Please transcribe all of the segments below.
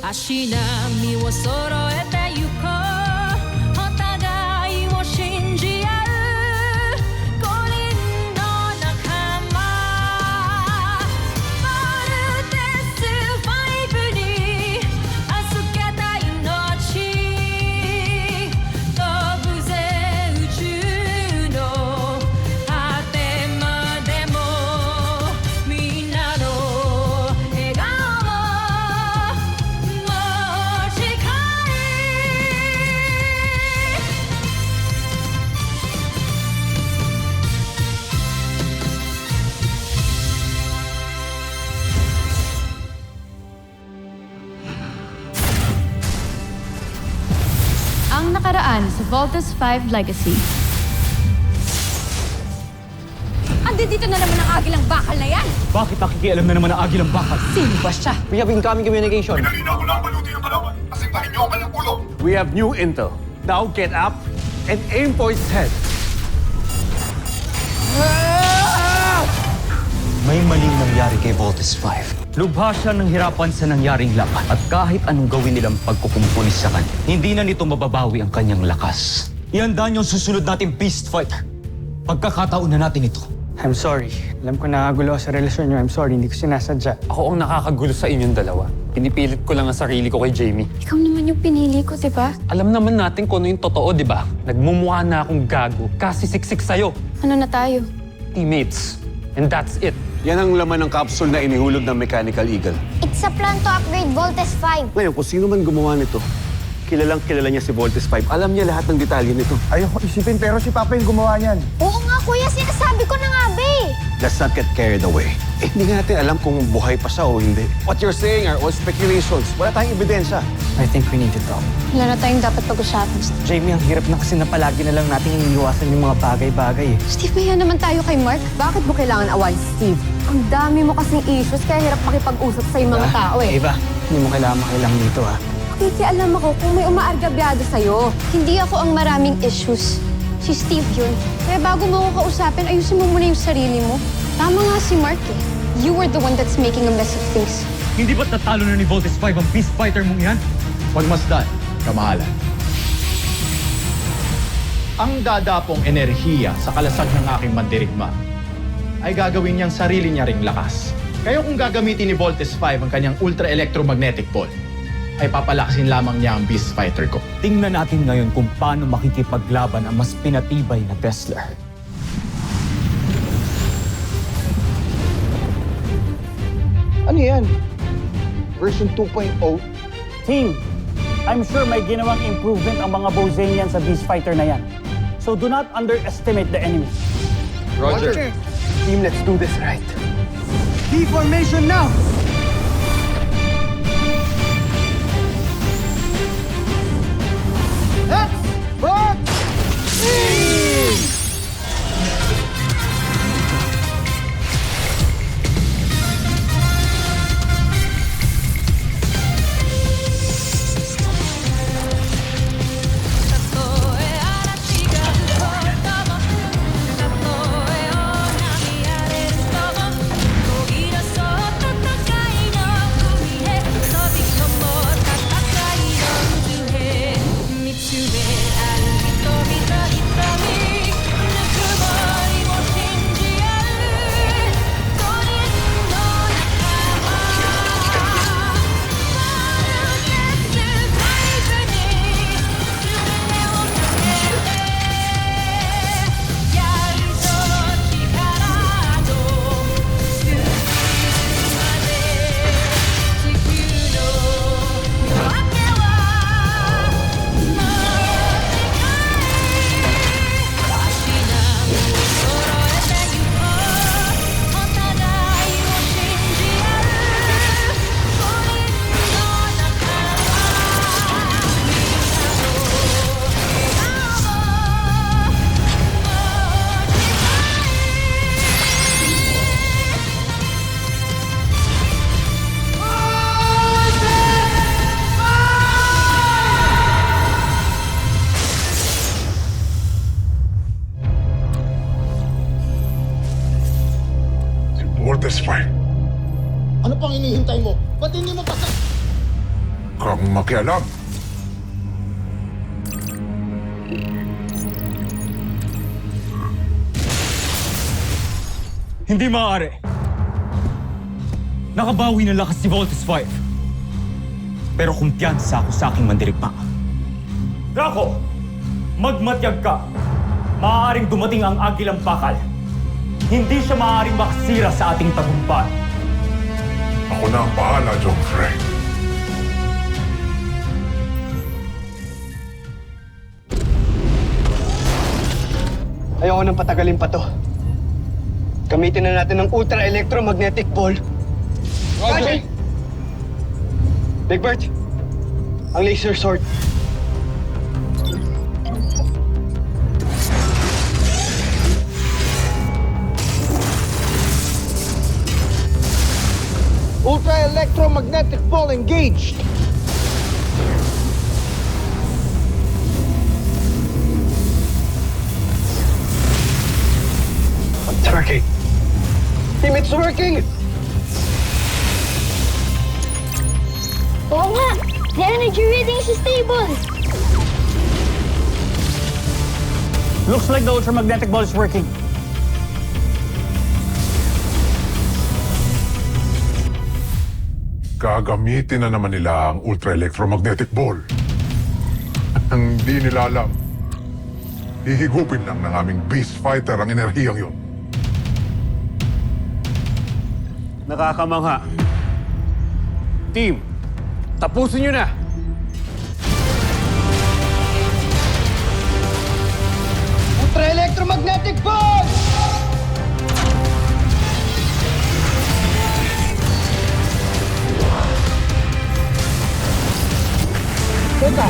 足並みを揃えてゆこうお互いを信じ合う五人の仲間ボルテス5に預けた命飛ぶぜ宇宙の果てまでもみんなの笑顔も持ち帰Ang nakaraan sa Voltes 5 Legacy. Andi dito na naman ang agilang bakal na yan! Bakit nakikialam na naman ang agilang bakal? Sino ba siya? We have incoming communication. Pinalina ko lang maluti ng kalaban. Asintahin niyo ang kanyang ulo. We have new intel. Now get up and aim for its head. May maling nangyari kay Voltes 5. Lubha siya ng hirapan sa nangyaring laban. At kahit anong gawin nilang pagkukumpulis sa kanya, hindi na nito mababawi ang kanyang lakas. Ihanda niyo ang susunod nating Beast Fighter. Pagkakataon na natin ito. I'm sorry. Alam ko nakagulo sa relasyon niyo. I'm sorry, hindi ko sinasadya. Ako ang nakakagulo sa inyong dalawa. Pinipilit ko lang ang sarili ko kay Jamie. Ikaw naman yung pinili ko, di ba? Alam naman natin kung ano yung totoo, di ba? Nagmumukha na akong gago. Kasi siksik sa'yo. Ano na tayo? Teammates. And that's it. Yan ang laman ng capsule na inihulog ng Mechanical Eagle. It's a plan to upgrade Voltes 5. Ngayon, kung sino man gumawa nito, kilalang kilala niya si Voltes 5. Alam niya lahat ng detalye nito. Ayoko isipin, pero si Papa yung gumawa niyan. Oo nga kuya, sinasabi ko na nga be. Let's not get carried away. Hindi nga natin alam kung buhay pa siya o hindi. What you're saying are all speculations. Wala tayong ebidensya. I think we need to talk. Wala na tayong dapat pag-usapan. Jamie, ang hirap na kasi na palagi na lang natin iniiwasan yung mga bagay-bagay eh. Steve, maya naman tayo kay Mark. Bakit mo kailangan awayin si Steve? Ang dami mo kasing issues kaya hirap makipag-usap sa mga tao eh. Eva, hindi mo kailangan makilang dito ha. Kikialam ako kung may umaargabyado sa'yo. Hindi ako ang maraming issues. Si Steve yun. Kaya bago mo ako kausapin, ayusin mo muna yung sarili mo. Tama nga si Mark eh. You were the one that's making a mess of things. Hindi ba't natalo na ni Voltes 5 ang Beast Fighter mong yan? Pagmasdan, kamahalan. Ang dadapong enerhiya sa kalasag ng aking mandirigma ay gagawin niyang sarili niya ring lakas. Kaya kung gagamitin ni Voltes 5 ang kanyang ultra-electromagnetic ball, ay papalakasin lamang niya ang Beast Fighter ko. Tingnan natin ngayon kung paano makikipaglaban ang mas pinatibay na Tesla. Ano yan? Version 2.0? Team, I'm sure may ginawang improvement ang mga Bozanian sa Beast Fighter na yan. So do not underestimate the enemy. Roger. Team, let's do this right. D-formation now! Voltes 5. Ano pang hinihintay mo? Ba't hindi mo kang makialam. Hindi maaari. Nakabawi ng lakas si Voltes 5. Pero kumpiyansa ako sa aking mandirigma. Draco, magmatyag ka. Maaaring dumating ang agilang bakal. Hindi siya maaaring makasira sa ating tagumpay. Ako na ang bahala, John Frey. Ayoko nang patagalin pa to. Gamitin na natin ng ultra-electromagnetic ball. Roger! Big Bert, ang laser sword. Ultra-electromagnetic ball engaged! It's working! Team, it's working! Oo nga! The energy reading is stable! Looks like the ultramagnetic ball is working. Gagamitin na naman nila ang ultra-electromagnetic ball. Ang di nila alam, hihigupin lang ng aming beast fighter ang enerhiyang yun. Nakakamangha. Team, tapusin nyo na! Ultra-electromagnetic ball! Teka!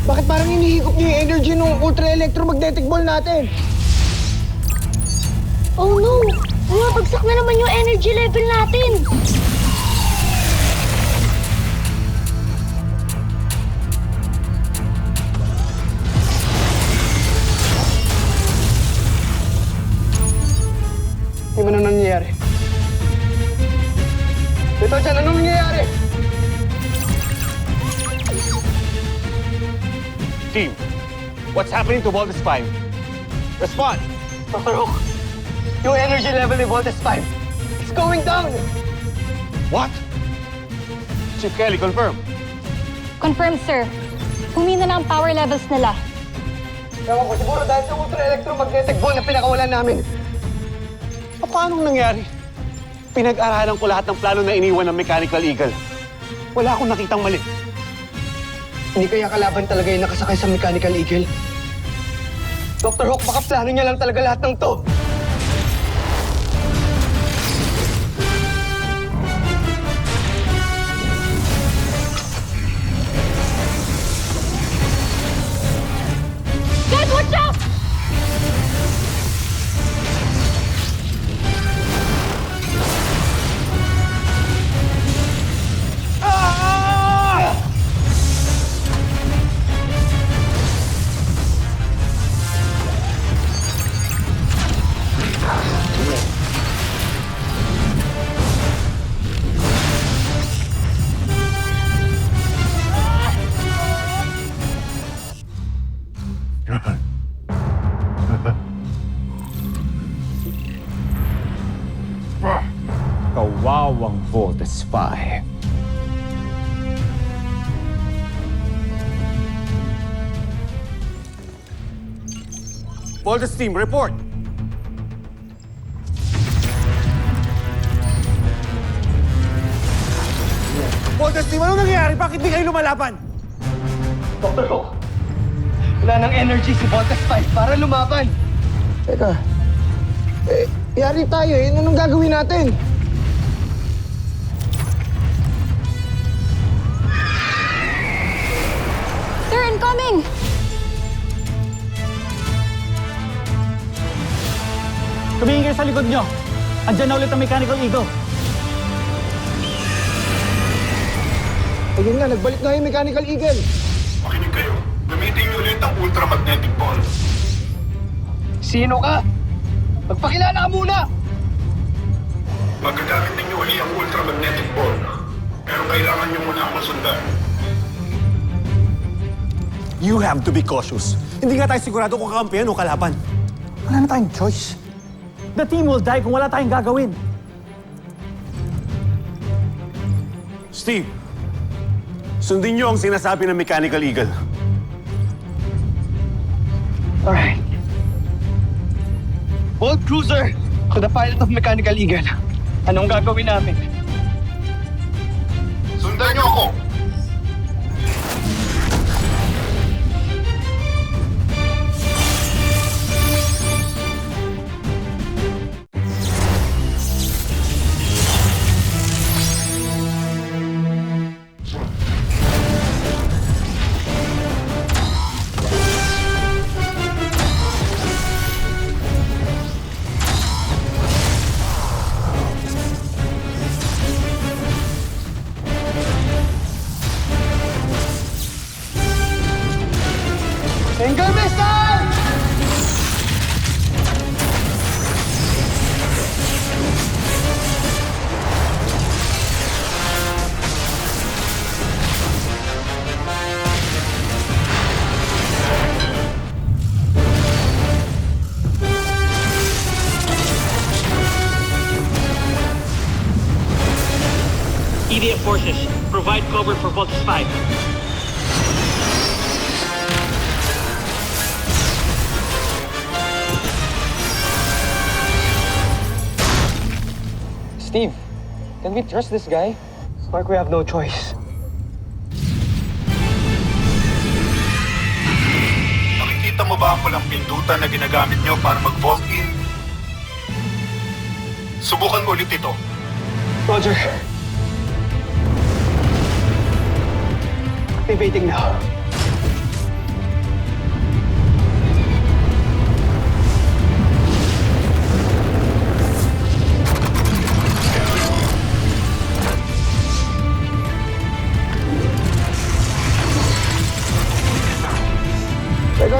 Bakit parang hinihigop niyo yung energy ng ultra-electromagnetic ball natin? Oh no! Bumabagsak na naman yung energy level natin! Di ba na nangyayari? Ito dyan, anong nangyayari? Team, what's happening to Voltes 5? Respond! Dr. Hook, yung energy level ni Voltes 5, it's going down! What? Chief Kelly, confirm. Confirmed, sir. Humina na ang power levels nila. Ewan ko, siguro dahil sa ultra-electromagnetic ball na pinakawalan namin. Paano nangyari? Pinag-aralan ko lahat ng plano na iniwan ng Mechanical Eagle. Wala akong nakitang mali. Hindi kaya kalaban talaga yung nakasakay sa Mechanical Eagle? Dr. Hook, baka plano niya lang talaga lahat ng to. Guys, watch out! Kawawang Voltes 5. Voltes team, report! Voltes team, ano nangyayari? Bakit di kayo lumalaban? Dr. Hook, wala ng energy si Voltes 5 para lumaban. Teka, yari tayo eh. Anong gagawin natin? Sir, incoming! Tumingin kayo sa likod nyo. Andyan na ulit ang Mechanical Eagle. Ayun nga, nagbalik na yung Mechanical Eagle. Makinig kayo. Gamitin niyo ulit ang ultramagnetic ball. Sino ka? Magpakilala ka muna! Magagamit ninyo uli ang ultramagnetic ball. Pero kailangan nyo muna akong sundan. You have to be cautious. Hindi nga tayo sigurado kung kakampihan o kalaban. Wala na tayong choice. The team will die kung wala tayong gagawin. Steve, sundin niyo ang sinasabi ng Mechanical Eagle. Alright. Bolt Cruiser, to the pilot of Mechanical Eagle. Anong gagawin namin? Sundan niyo ako! Finger missile! EDF forces, provide cover for Voltes 5. Steve, can we trust this guy? Mark, we have no choice. Nakikita mo ba ang pulang pindutan na ginagamit nyo para mag-vault in? Subukan mo ulit ito. Roger. Activating now.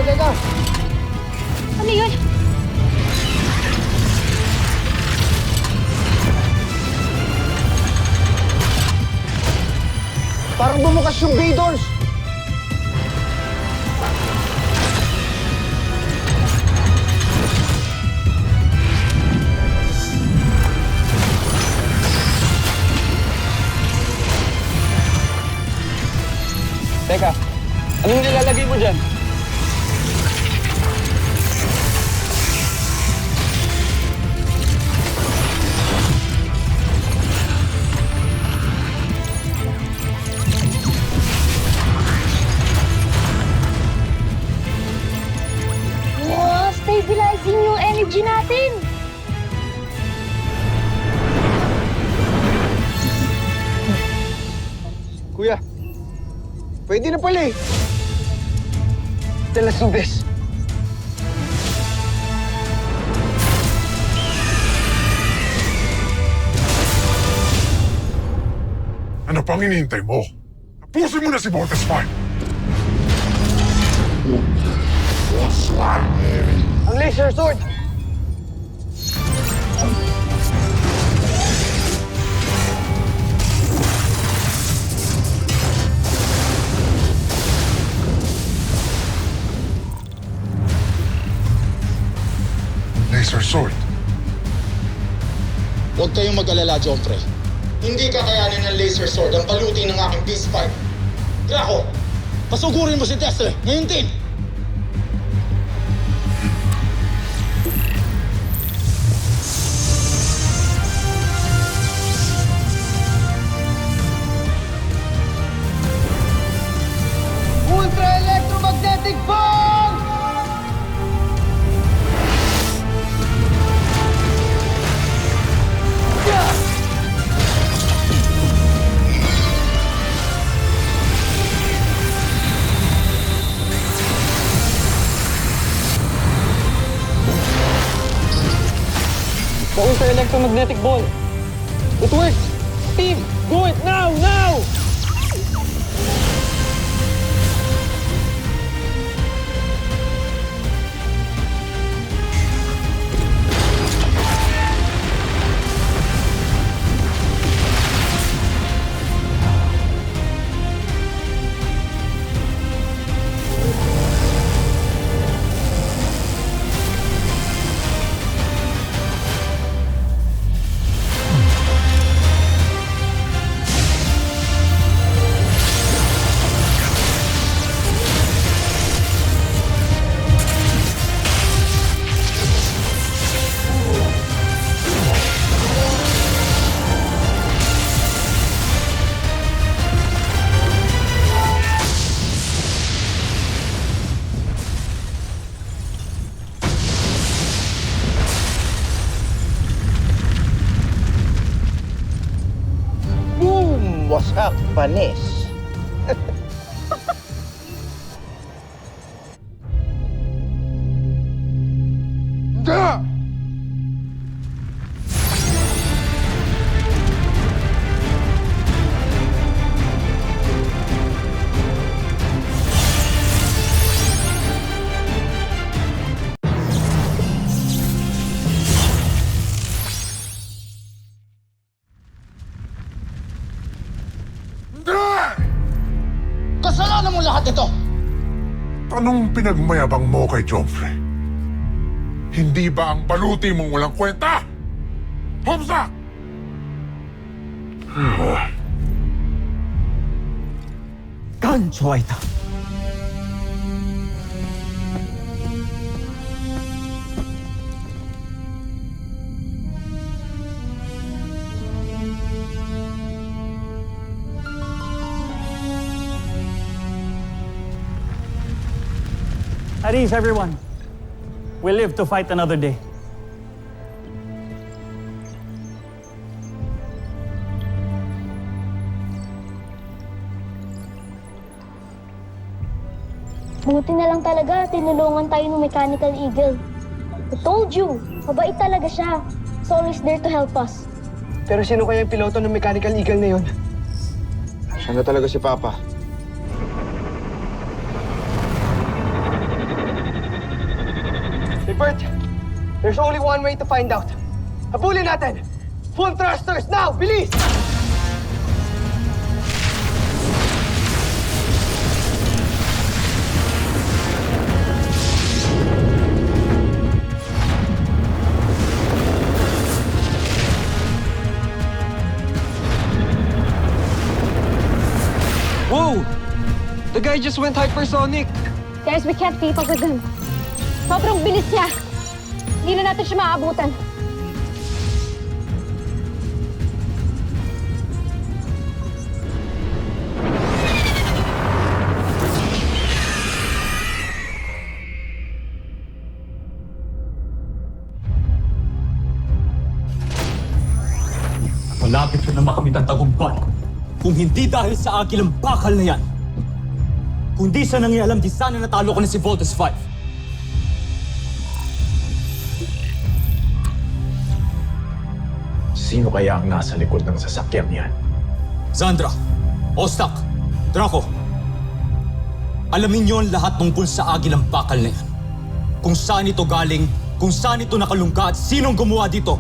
Teka! Ano yun? Parang bumukas yung bay doors! Teka, anong nilalagay mo dyan? Stabilizing yung energy natin! Kuya, pwede na pala eh. Then let's do this. Ano pang hinihintay mo? Tapusin mo na si Voltes 5! Ang laser sword! Laser sword. Huwag kayong mag-alala, Joffrey. Hindi kakayanin ng laser sword ang palutin ng aking Beast Fight. Draco, pasugurin mo si Tesla ngayon din! Ultra electromagnetic ball! The ultra electromagnetic ball. It works! Steve, do it now! Now! Panis. Da! Da! Kasalanan mo lahat ito! Anong pinagmayabang mo kay Joffrey? Hindi ba ang baluti mong walang kwenta? Homsak! Gancho Aita. At ease, everyone. We live to fight another day. Buti na lang talaga, tinulungan tayo ng Mechanical Eagle. I told you, mabait talaga siya. He's always there to help us. Pero sino kaya yung piloto ng Mechanical Eagle na yun? Siya na talaga si Papa. Hey Bert, there's only one way to find out. Habulin natin! Full thrusters now! Bilis! Whoa! The guy just went hypersonic! Guys, we can't keep up with him. Sobrang bilis niya. Hindi na natin siya maaabutan. Malapit ko na makamit ang tagumpay. Kung hindi dahil sa agilang bakal na yan, kundi sa nangyayalam, di sana natalo ko na si Voltes 5. Sino kaya ang nasa likod ng sasakyan yan? Zandra, Ostak, Draco, alamin niyo ang lahat tungkol sa agilang bakal na yan. Kung saan ito galing, kung saan ito nakalungga at sinong gumawa dito.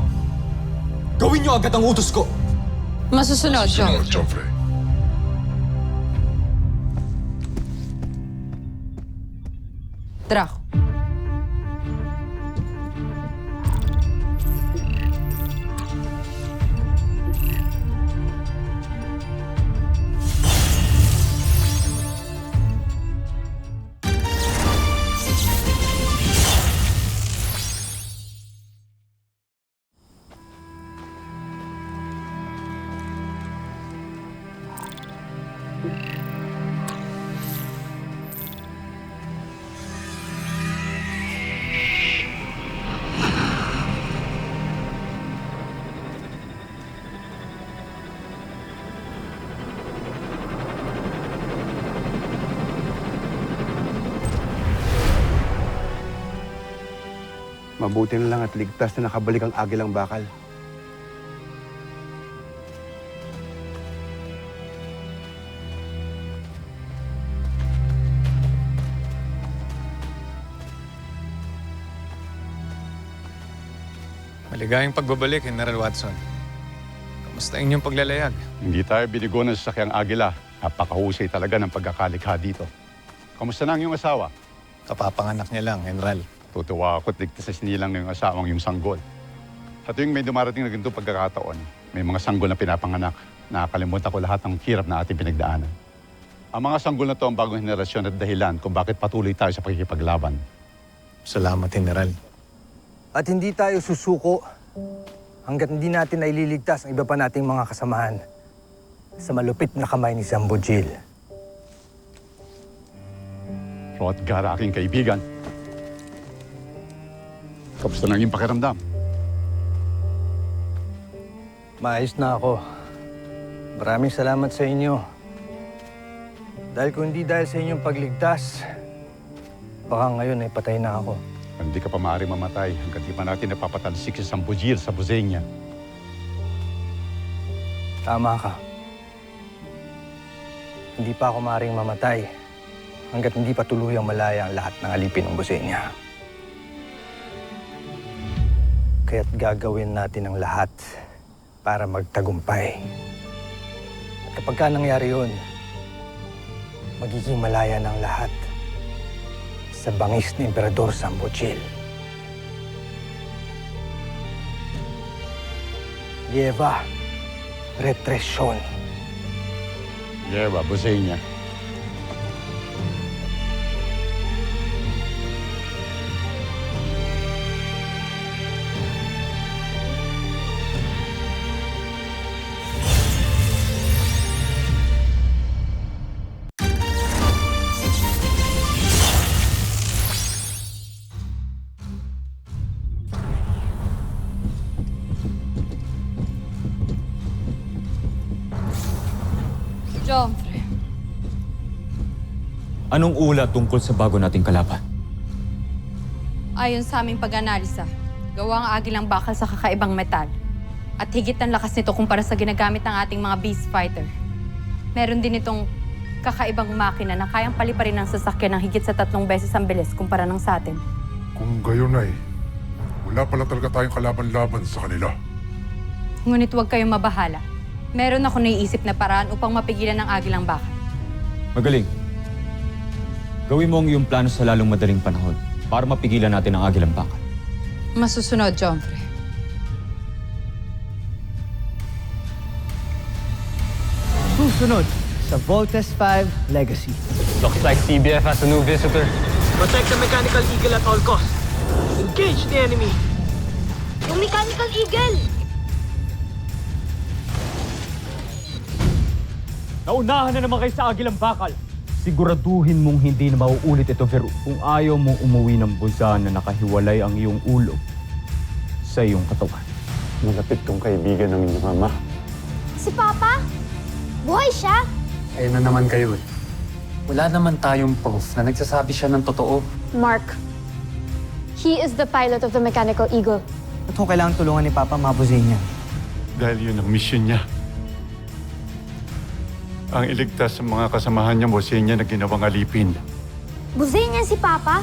Gawin niyo agad ang utos ko. Masusunod, Sunod, Joffrey. Draco. Mabuti na lang at ligtas na nakabalik ang agilang bakal. Maligayang pagbabalik, General Watson. Kamusta inyong paglalayag? Hindi tayo binigo ng sasakyang agila. Napakahusay talaga ng pagkakalikha dito. Kamusta na ang iyong asawa? Kapapanganak niya lang, General. Tutuwa ako at ligtas sa sinilang ng iyong asawang yung sanggol. Sa tuwing may dumarating na ganitong pagkakataon, may mga sanggol na pinapanganak. Nakakalimutan ko lahat ng hirap na ating pinagdaanan. Ang mga sanggol na to ang bagong henerasyon at dahilan kung bakit patuloy tayo sa pakikipaglaban. Salamat, General. At hindi tayo susuko hanggat hindi natin naililigtas ang iba pa nating mga kasamahan sa malupit na kamay ni Zambojil. Hrothgar, aking kaibigan. Kamusta na ang iyong pakiramdam? Maayos na ako. Maraming salamat sa inyo Dahil kung hindi dahil sa inyong pagligtas, baka ngayon ay patay na ako. Hindi ka pa maaaring mamatay hanggang di pa natin napapatalsik si Sambujil sa Buzenia. Tama ka. Hindi pa ako maaaring mamatay hanggat hindi pa tuluyang malaya ang lahat ng alipin ng Buzenia. Kaya't gagawin natin ang lahat para magtagumpay. At kapag ka nangyari yun, magiging malaya ng lahat sa bangis ni Emperador Sambujil. Lleva repression. Lleva, Buzenia. Joffrey, Anong ulat tungkol sa bago nating kalaban? ayon sa aming pag-analisa, gawa ang agilang bakal sa kakaibang metal. At higit ang lakas nito kumpara sa ginagamit ng ating mga beast fighter. Meron din itong kakaibang makina na kayang paliparin ng sasakyan ng higit sa 3 beses ang bilis kumpara ng sa atin. Kung gayon ay, wala pala talaga tayong kalaban-laban sa kanila. Ngunit huwag kayong mabahala. Meron ako naiisip na paraan upang mapigilan ang agilang bakal. Magaling. Gawin mo ang iyong plano sa lalong madaling panahon para mapigilan natin ang agilang bakal. Masusunod, Joffrey. Susunod sa Voltes 5 Legacy. Looks like CBF has a new visitor. Protect the Mechanical Eagle at all costs. Engage the enemy. Yung Mechanical Eagle! Naunahan na naman kayo sa agilang bakal. Siguraduhin mong hindi na mauulit ito, Veru. Kung ayaw mong umuwi ng busan na nakahiwalay ang iyong ulo sa iyong katawan. Malapit kong kaibigan ng inyong ama. Si Papa? Buhay siya? Ayun na naman kayo eh. Wala naman tayong proof na nagsasabi siya ng totoo. Mark, he is the pilot of the Mechanical Eagle. Ba't kung kailangan tulungan ni Papa mabusin niya? Dahil yun ang mission niya. Ang iligtas sa mga kasamahan niya, Buzenia, na ginawang alipin. Buhay niya si Papa?